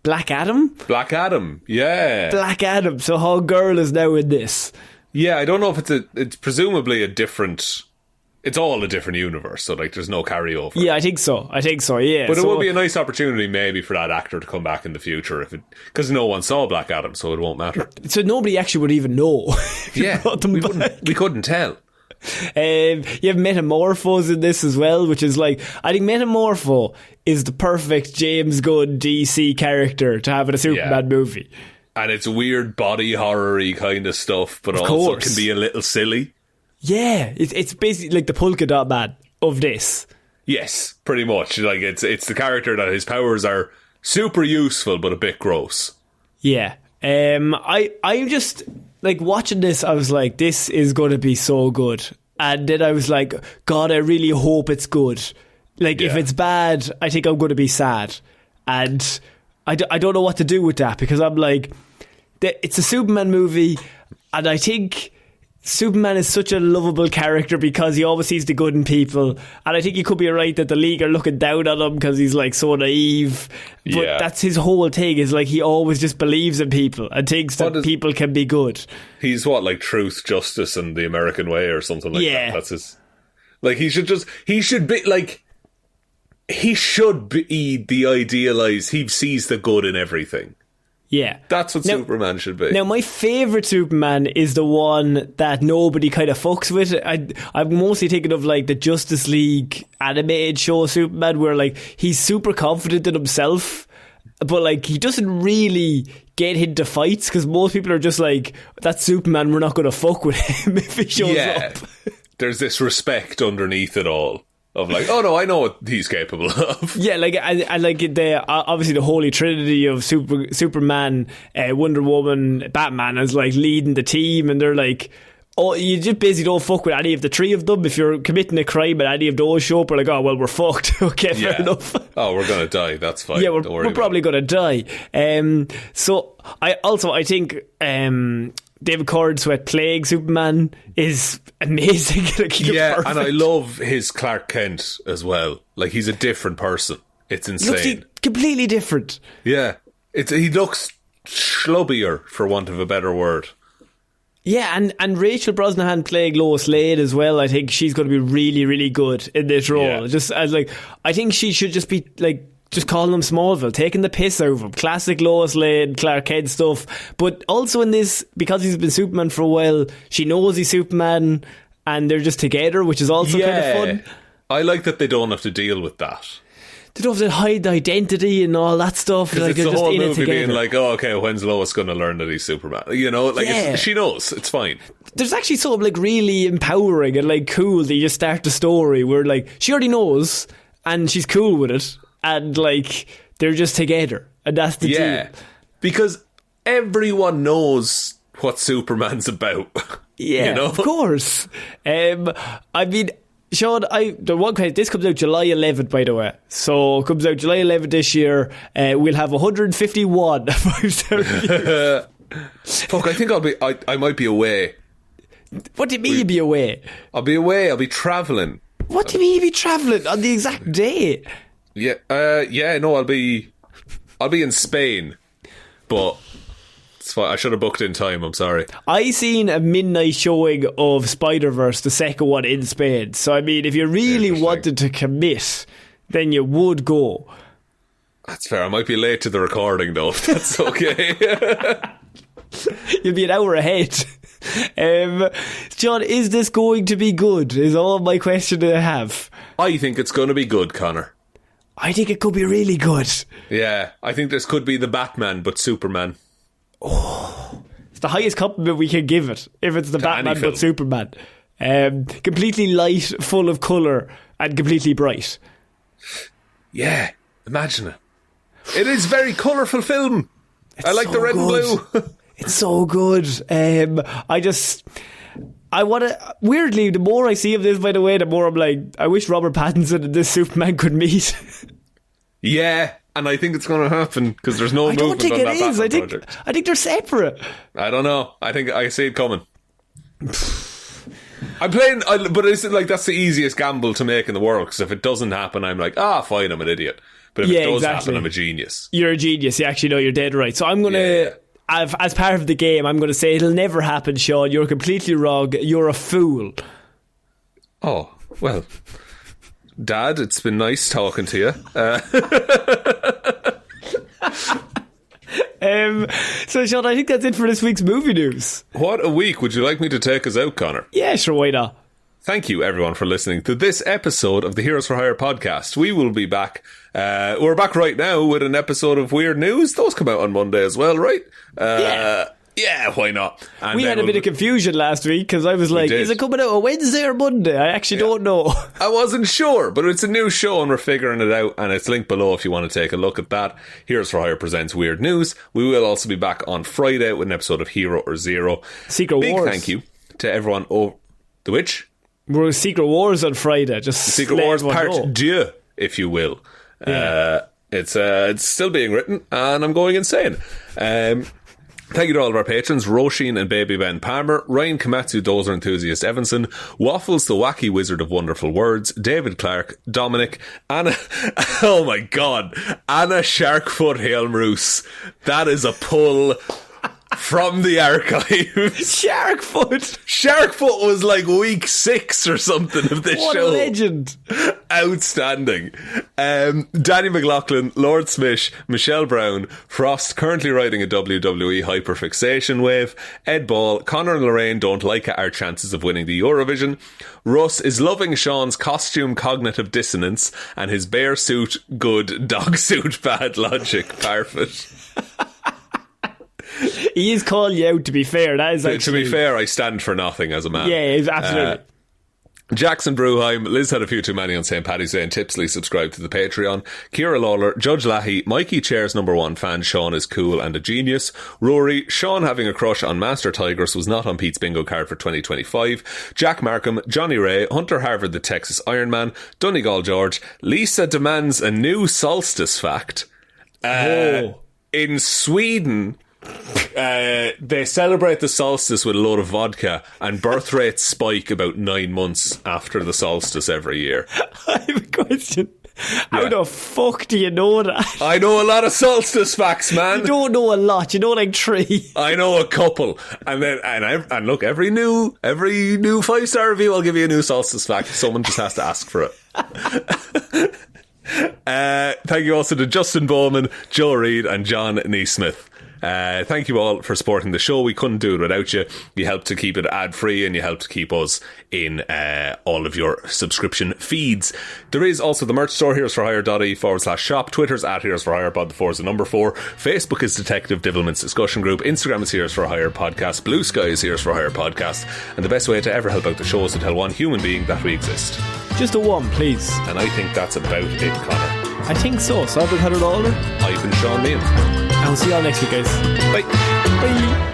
Black Adam. Black Adam, yeah. Black Adam. So Hawkgirl is now in this. Yeah, I don't know if it's presumably a different... It's all a different universe, so like there's no carryover. Yeah, I think so, yeah. But it would be a nice opportunity maybe for that actor to come back in the future, because no one saw Black Adam, so it won't matter. So nobody actually would even know. Yeah, we couldn't tell. You have Metamorpho's in this as well, which is like, I think Metamorpho is the perfect James Gunn DC character to have in a Superman movie. And it's weird body horror-y kind of stuff, but also can be a little silly. Yeah, it's basically like the polka dot man of this. Yes, pretty much. Like it's the character that his powers are super useful but a bit gross. Yeah. I'm just like watching this, I was like, this is going to be so good. And then I was like, God, I really hope it's good. Like, if it's bad, I think I'm going to be sad. And I don't know what to do with that, because I'm like, it's a Superman movie, and I think Superman is such a lovable character because he always sees the good in people, and I think you could be right that the League are looking down on him because he's like so naive, but that's his whole thing, is like he always just believes in people and thinks that people can be good. He's like truth, justice and the American way or something like that. That's his, like, he should be the idealized, he sees the good in everything. Yeah. That's what Superman should be. Now, my favourite Superman is the one that nobody kind of fucks with. I'm mostly thinking of like the Justice League animated show Superman, where like he's super confident in himself, but like he doesn't really get into fights because most people are just like, that's Superman, we're not going to fuck with him if he shows up. There's this respect underneath it all. Of like, oh no, I know what he's capable of. Yeah, like I like obviously the holy trinity of Superman, Wonder Woman, Batman is like leading the team, and they're like, oh, you just basically don't fuck with any of the three of them. If you're committing a crime and any of those show up, we're like, oh well, we're fucked. Okay, fair enough. Oh, we're gonna die. That's fine. Yeah, we're probably gonna die. So I think David Cornsweet playing Superman is amazing. Like, and I love his Clarke Kent as well. Like, he's a different person. It's insane. Completely different. Yeah. He looks schlubbier, for want of a better word. Yeah, and Rachel Brosnahan playing Lois Lane as well. I think she's going to be really, really good in this role. Yeah. Just as like, I think she should just be like, just calling him Smallville, taking the piss out of him. Classic Lois Lane, Clarke Kent stuff. But also in this, because he's been Superman for a while, she knows he's Superman and they're just together, which is also kind of fun. I like that they don't have to deal with that. They don't have to hide the identity and all that stuff. Because Like, it's the just whole in it movie being together. like, oh, okay, when's Lois going to learn that he's Superman? You know, like, she knows. It's fine. There's actually something like really empowering and like cool that you just start the story where like she already knows and she's cool with it, and like they're just together, and that's the deal. Because everyone knows what Superman's about. Yeah, you know? of course. I mean, Shaun, the one question, this comes out July 11th, by the way. So it comes out July 11th this year. We'll have 151 5-star reviews. Fuck, I think I might be away. What do you mean you'll be away? I'll be away. I'll be travelling. What do you mean you'll be travelling on the exact day? Yeah, no, I'll be in Spain, but it's fine. I should have booked in time. I'm sorry. I seen a midnight showing of Spider-Verse, the second one, in Spain. So I mean, if you really wanted to commit, then you would go. That's fair. I might be late to the recording though. If that's okay. You'll be an hour ahead. John, is this going to be good? Is all my question that I have. I think it's going to be good, Connor. I think it could be really good. Yeah, I think this could be the Batman, but Superman. Oh, it's the highest compliment we can give it if it's the Batman but Superman. Completely light, full of colour, and completely bright. Yeah, imagine it. It is very colourful film. I like the red and blue. It's so good. I want to. Weirdly, the more I see of this, by the way, the more I'm like, I wish Robert Pattinson and this Superman could meet. Yeah, and I think it's going to happen because there's no movement on that Batman project. I think they're separate. I don't know. I think I see it coming. I'm playing, but it's like that's the easiest gamble to make in the world, because if it doesn't happen, I'm like, fine, I'm an idiot. But if it does happen, I'm a genius. You're a genius. You actually know you're dead right. So I'm going to. As part of the game, I'm going to say it'll never happen, Shaun. You're completely wrong. You're a fool. Oh, well, Dad, it's been nice talking to you. So, Shaun, I think that's it for this week's movie news. What a week. Would you like me to take us out, Connor? Yeah, sure, why not? Thank you, everyone, for listening to this episode of the Heroes for Hire podcast. We will be back. We're back right now with an episode of Weird News. Those come out on Monday as well, right? Yeah, why not? And we had a bit of confusion last week because I was like, is it coming out on Wednesday or Monday? I actually don't know. I wasn't sure, but it's a new show and we're figuring it out, and it's linked below if you want to take a look at that. Heroes for Hire presents Weird News. We will also be back on Friday with an episode of Hero or Zero. Secret Wars. Big thank you to everyone. The Witch? We're Secret Wars on Friday. Just Secret Wars Part 2, if you will. Yeah. It's still being written, and I'm going insane. Thank you to all of our patrons: Róisín and Baby Ben Palmer, Ryan Komatsu, Dozer, Enthusiast Evanson, Waffles, the Wacky Wizard of Wonderful Words, David Clarke, Dominic, Anna. Oh my God, Anna Sharkfoot Hjelmroos. That is a pull from the archives. Sharkfoot was like week 6 or something of this show. What a legend. Outstanding. Danny McLaughlin, Lordsmish, Michelle Browne, Frost, currently riding a WWE hyperfixation wave, Ed Ball, Conor and Lorraine don't like our chances of winning the Eurovision, Russ is loving Shaun's costume cognitive dissonance and his bear suit good, dog suit bad logic-Parfitt. He is calling you out, to be fair. That is actually... To be fair, I stand for nothing as a man. Yeah, absolutely. Jackson Brueheim, Liz had a few too many on St. Paddy's Day and Tipsley subscribed to the Patreon. Ciara Lawler, Judge Leahy, Mikeychairsnumber1fan Shaun is cool and a genius. Rory, Shaun having a crush on Master Tigress was not on Pete's bingo card for 2025. Jack Markham, Johnny Ray, Hunter Harvard the Texas Ironman, Donegal George, Lisa demands a new solstice fact. In Sweden... they celebrate the solstice with a load of vodka, and birth rates spike about 9 months after the solstice every year. I have a question. How the fuck do you know that? I know a lot of solstice facts, man. You don't know a lot. You know like 3. I know a couple, and look, every new 5-star review, I'll give you a new solstice fact. Someone just has to ask for it. Thank you also to Justin Bowman, Joe Reid, and John Neesmith. Thank you all for supporting the show. We couldn't do it without you. You help to keep it ad-free, and you help to keep us in all of your subscription feeds. There is also the merch store, heroesforhire.ie/shop. Twitter's at heroesforhirepod, the 4 is the number 4. Facebook is Detective Divilment's discussion group. Instagram is Heroes for Hire Podcast. Blue Sky is Heroes for Hire Podcast. And the best way to ever help out the show is to tell one human being that we exist. Just a one, please. And I think that's about it, Connor. I think so. So I've been Conor Lawler. I've been Shaun Meehan. And we'll see you all next week, guys. Bye. Bye.